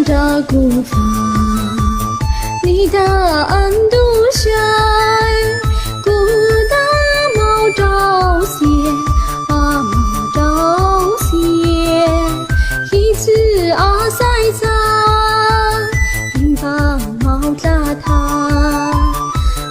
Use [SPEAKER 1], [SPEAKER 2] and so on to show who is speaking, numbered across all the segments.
[SPEAKER 1] 着孤帆，你的恩独雪，孤大毛朝鲜啊毛朝鲜，一次啊赛赛，平方毛大他，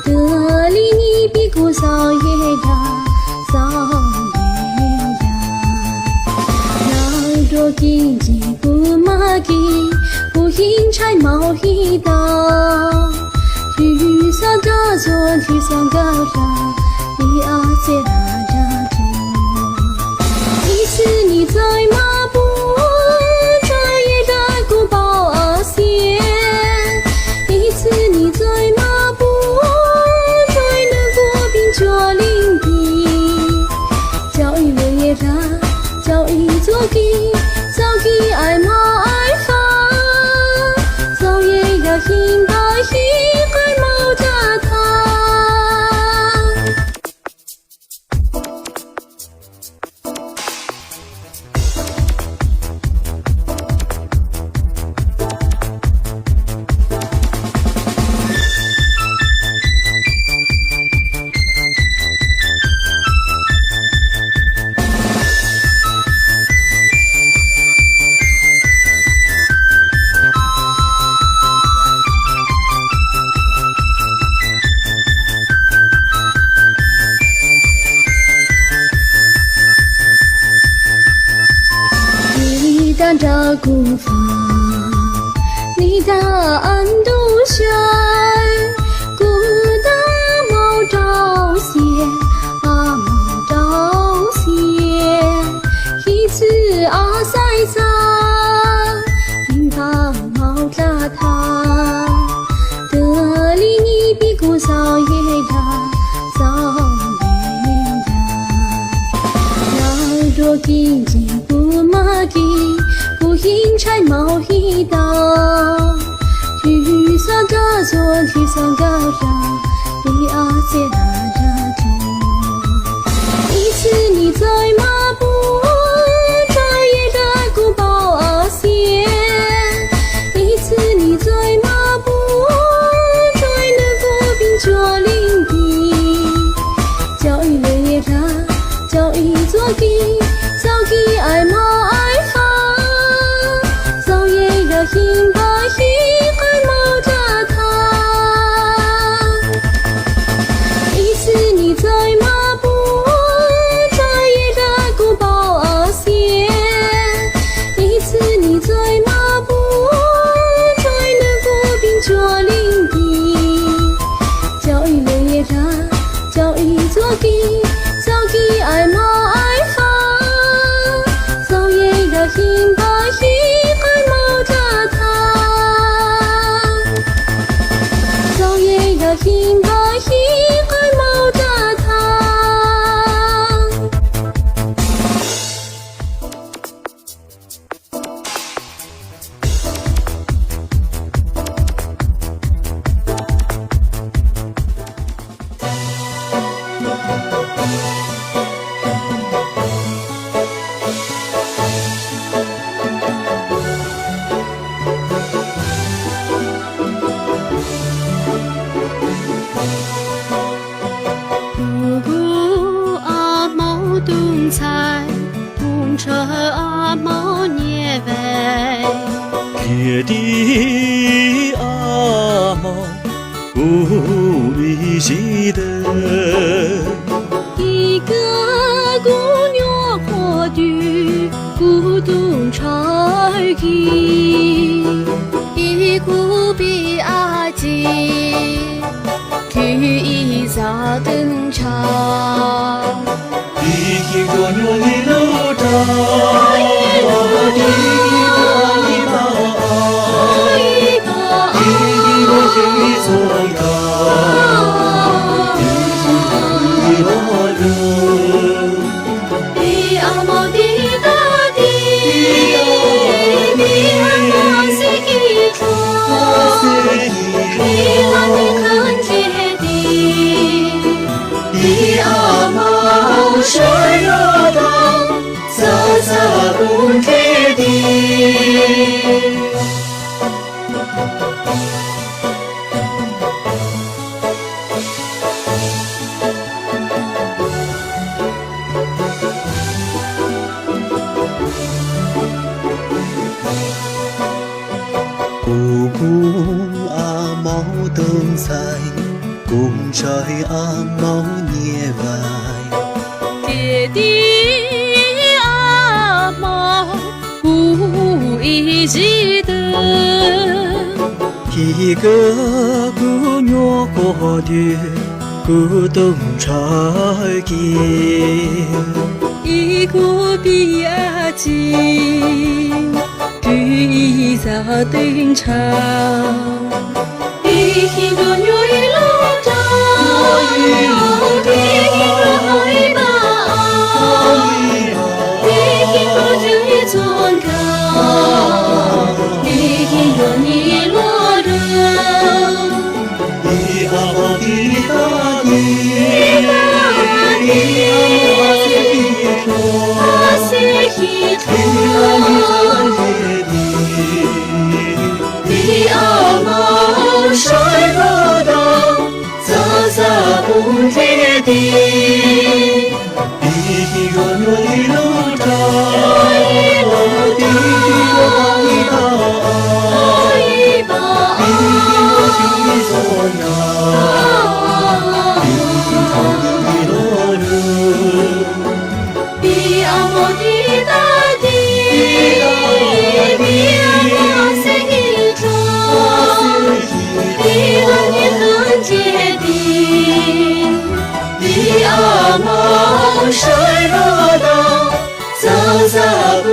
[SPEAKER 1] 得里你比古扫也大扫也呀，那多金金不马吉。阴差毛一道，雨伞的左，雨伞高上，一阿些拉着住。一次你在马步，这也的古堡阿些；一次你在马步，在那国宾脚领地，叫一位也拉，叫一座给，早给爱马爱发。听到一个毛扎他。担着孤帆，你的恩独雪，孤大毛朝鲜啊毛朝鲜，一次啊赛赛，平方毛大他，得里你比古扫也大扫也呀，要多金金不马吉。阴差毛一道，雨伞高左，雨伞高上，一阿些拉着住。一次你在马步，这也的古堡阿些；一次你在马步，在那国宾脚领地，叫一位也拉，叫一座给，早给爱马爱发。听到一个毛扎他，一次你在马步，这也的古堡阿些；一次你在马步，在那国宾脚领地，叫一位也拉，叫一座给，早给爱马爱发，早也的听到一个毛扎。听到一个毛扎他。
[SPEAKER 2] 爹地阿毛不离记得，
[SPEAKER 1] 一个姑娘过的古董茶几，一股比阿姐，去一早登场。
[SPEAKER 2] 一个牛一路长，一个一座高，一个人。
[SPEAKER 1] 比阿毛的大地，比阿毛是一座，比阿的看见的，比阿毛水热到，早早不贴地。
[SPEAKER 2] 姑姑阿毛登在，公柴阿毛捏来。
[SPEAKER 1] 爹地阿毛不一记得，
[SPEAKER 2] 一个姑娘过的古董茶几，
[SPEAKER 1] 一个比阿金，比早登场，一个女路长，一个海拔，一个最尊高，一个你落人。
[SPEAKER 2] 一阿毛的大地，
[SPEAKER 1] 阿西一座，比阿毛水热到，早早不贴地。
[SPEAKER 2] 一个牛一路长，一个
[SPEAKER 1] 一把，
[SPEAKER 2] 一座高，一个人。
[SPEAKER 1] 比阿毛的大地，比阿毛是一座，比阿你很接地，比阿毛水热到，早早不